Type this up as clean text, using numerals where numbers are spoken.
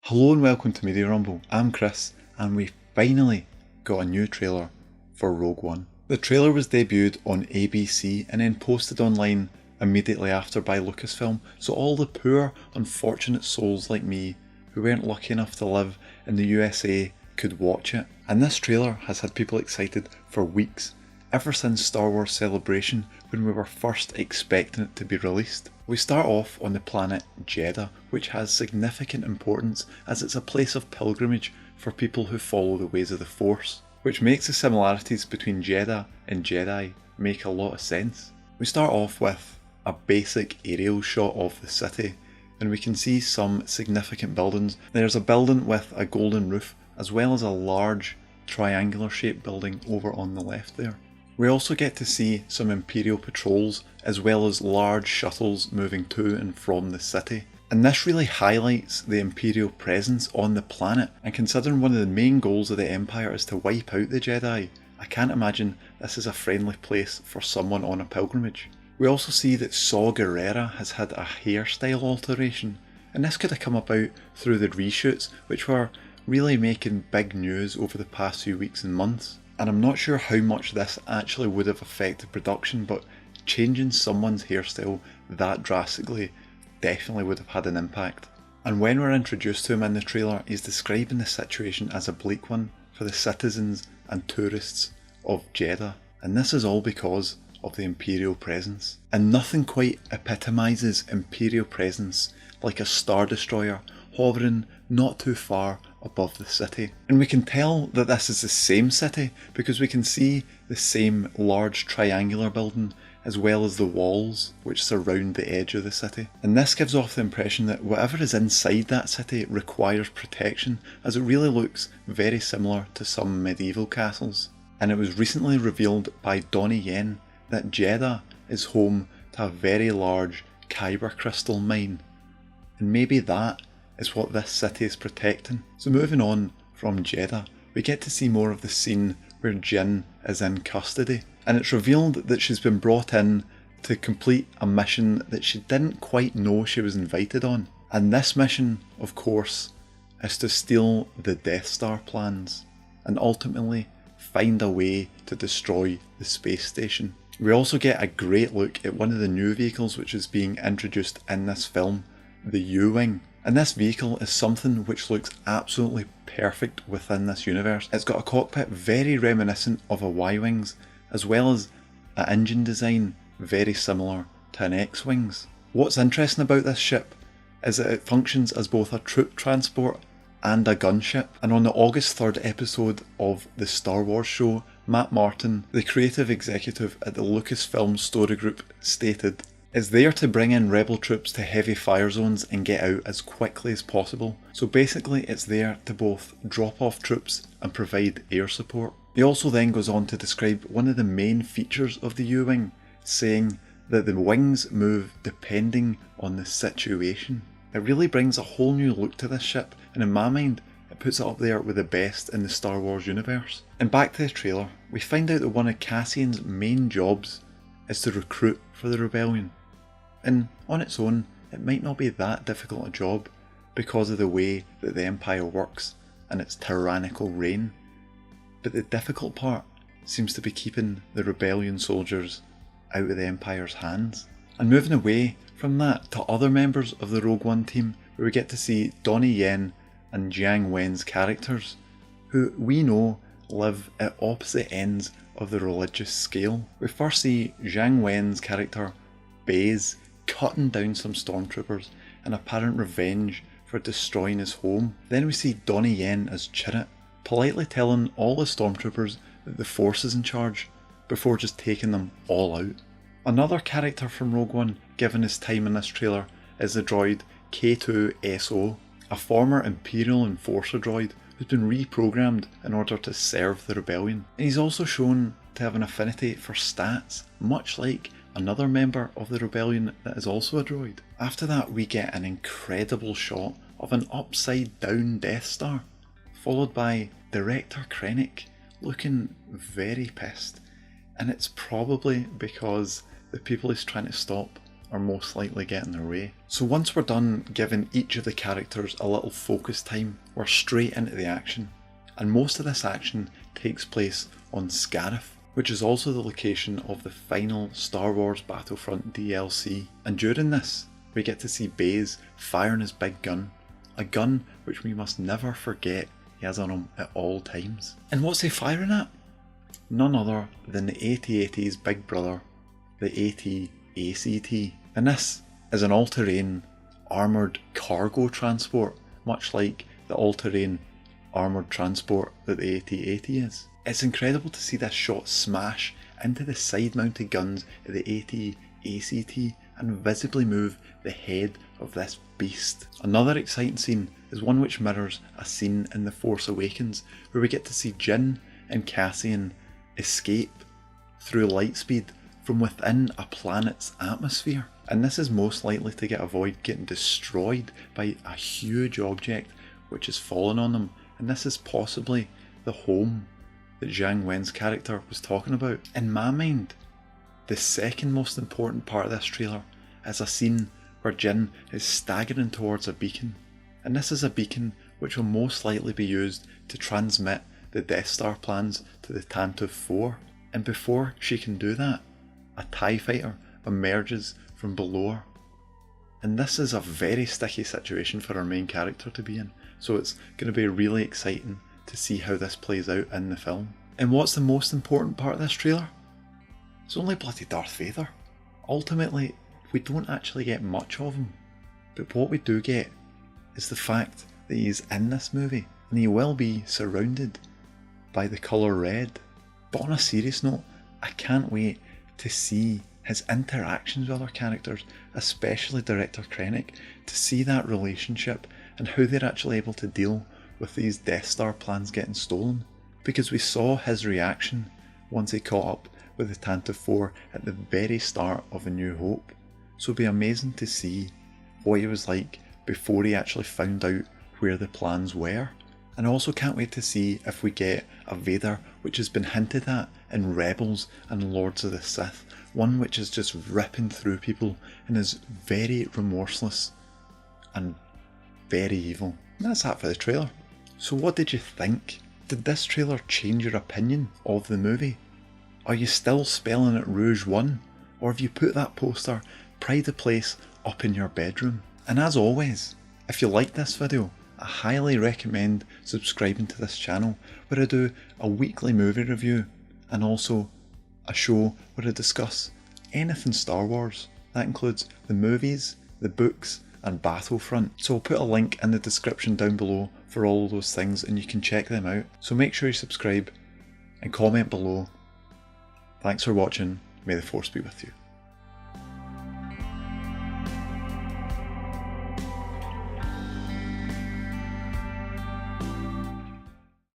Hello and welcome to Media Rumble. I'm Chris and we finally got a new trailer for Rogue One. The trailer was debuted on ABC and then posted online immediately after by Lucasfilm, so all the poor unfortunate souls like me who weren't lucky enough to live in the USA could watch it. And this trailer has had people excited for weeks, ever since Star Wars Celebration when we were first expecting it to be released. We start off on the planet Jeddah, which has significant importance as it's a place of pilgrimage for people who follow the ways of the Force, which makes the similarities between Jeddah and Jedi make a lot of sense. We start off with a basic aerial shot of the city, and we can see some significant buildings. There's a building with a golden roof, as well as a large triangular shaped building over on the left there. We also get to see some Imperial patrols as well as large shuttles moving to and from the city. And this really highlights the Imperial presence on the planet, and considering one of the main goals of the Empire is to wipe out the Jedi, I can't imagine this is a friendly place for someone on a pilgrimage. We also see that Saw Gerrera has had a hairstyle alteration, and this could have come about through the reshoots, which were really making big news over the past few weeks and months. And I'm not sure how much this actually would have affected production, but changing someone's hairstyle that drastically definitely would have had an impact. And when we're introduced to him in the trailer, he's describing the situation as a bleak one for the citizens and tourists of Jeddah. And this is all because of the Imperial presence. And nothing quite epitomises Imperial presence like a Star Destroyer hovering not too far above the city. And we can tell that this is the same city because we can see the same large triangular building as well as the walls which surround the edge of the city. And this gives off the impression that whatever is inside that city requires protection, as it really looks very similar to some medieval castles. And it was recently revealed by Donnie Yen that Jeddah is home to a very large kyber crystal mine, and maybe that is what this city is protecting. So moving on from Jeddah, we get to see more of the scene where Jyn is in custody, and it's revealed that she's been brought in to complete a mission that she didn't quite know she was invited on. And this mission, of course, is to steal the Death Star plans and ultimately find a way to destroy the space station. We also get a great look at one of the new vehicles which is being introduced in this film, the U-Wing. And this vehicle is something which looks absolutely perfect within this universe. It's got a cockpit very reminiscent of a Y-Wings, as well as an engine design very similar to an X-Wings. What's interesting about this ship is that it functions as both a troop transport and a gunship. And on the August 3rd episode of the Star Wars show, Matt Martin, the creative executive at the Lucasfilm Story Group, stated, "It's there to bring in rebel troops to heavy fire zones and get out as quickly as possible. So basically it's there to both drop off troops and provide air support." He also then goes on to describe one of the main features of the U-Wing, saying that the wings move depending on the situation. It really brings a whole new look to this ship, and in my mind it puts it up there with the best in the Star Wars universe. And back to the trailer, we find out that one of Cassian's main jobs is to recruit for the rebellion. And on its own, it might not be that difficult a job because of the way that the Empire works and its tyrannical reign. But the difficult part seems to be keeping the rebellion soldiers out of the Empire's hands. And moving away from that to other members of the Rogue One team, where we get to see Donnie Yen and Jiang Wen's characters, who we know live at opposite ends of the religious scale. We first see Jiang Wen's character, Baze, cutting down some stormtroopers in apparent revenge for destroying his home. Then we see Donnie Yen as Chirrut, politely telling all the stormtroopers that the Force is in charge before just taking them all out. Another character from Rogue One given his time in this trailer is the droid K2SO, a former Imperial Enforcer droid who's been reprogrammed in order to serve the rebellion. And he's also shown to have an affinity for stats, much like another member of the rebellion that is also a droid. After that we get an incredible shot of an upside down Death Star, followed by Director Krennic looking very pissed, and it's probably because the people he's trying to stop are most likely getting their way. So once we're done giving each of the characters a little focus time, we're straight into the action. And most of this action takes place on Scarif, which is also the location of the final Star Wars Battlefront DLC. And during this, we get to see Baze firing his big gun, a gun which we must never forget he has on him at all times. And what's he firing at? None other than the AT-AT's big brother, the AT-ACT. And this is an all-terrain armoured cargo transport, much like the all-terrain armoured transport that the AT-AT is. It's incredible to see this shot smash into the side-mounted guns of the AT-ACT and visibly move the head of this beast. Another exciting scene is one which mirrors a scene in The Force Awakens, where we get to see Jyn and Cassian escape through lightspeed from within a planet's atmosphere. And this is most likely to avoid getting destroyed by a huge object which has fallen on them, and this is possibly the home that Zhang Wen's character was talking about. In my mind, the second most important part of this trailer is a scene where Jyn is staggering towards a beacon, and this is a beacon which will most likely be used to transmit the Death Star plans to the Tantive 4. And before she can do that, a TIE fighter emerges from below her. And this is a very sticky situation for our main character to be in, so it's going to be really exciting to see how this plays out in the film. And what's the most important part of this trailer? It's only bloody Darth Vader. Ultimately, we don't actually get much of him, but what we do get is the fact that he's in this movie, and he will be surrounded by the colour red. But on a serious note, I can't wait to see his interactions with other characters, especially Director Krennic, to see that relationship and how they're actually able to deal with these Death Star plans getting stolen. Because we saw his reaction once he caught up with the Tantive 4 at the very start of A New Hope. So it'll be amazing to see what he was like before he actually found out where the plans were. And I also can't wait to see if we get a Vader which has been hinted at in Rebels and Lords of the Sith, one which is just ripping through people and is very remorseless and very evil. And that's that for the trailer. So what did you think? Did this trailer change your opinion of the movie? Are you still spelling it Rouge One? Or have you put that poster pride of place up in your bedroom? And as always, if you like this video, I highly recommend subscribing to this channel, where I do a weekly movie review and also a show where I discuss anything Star Wars. That includes the movies, the books and Battlefront. So I'll put a link in the description down below for all of those things and you can check them out. So make sure you subscribe and comment below. Thanks for watching. May the Force be with you.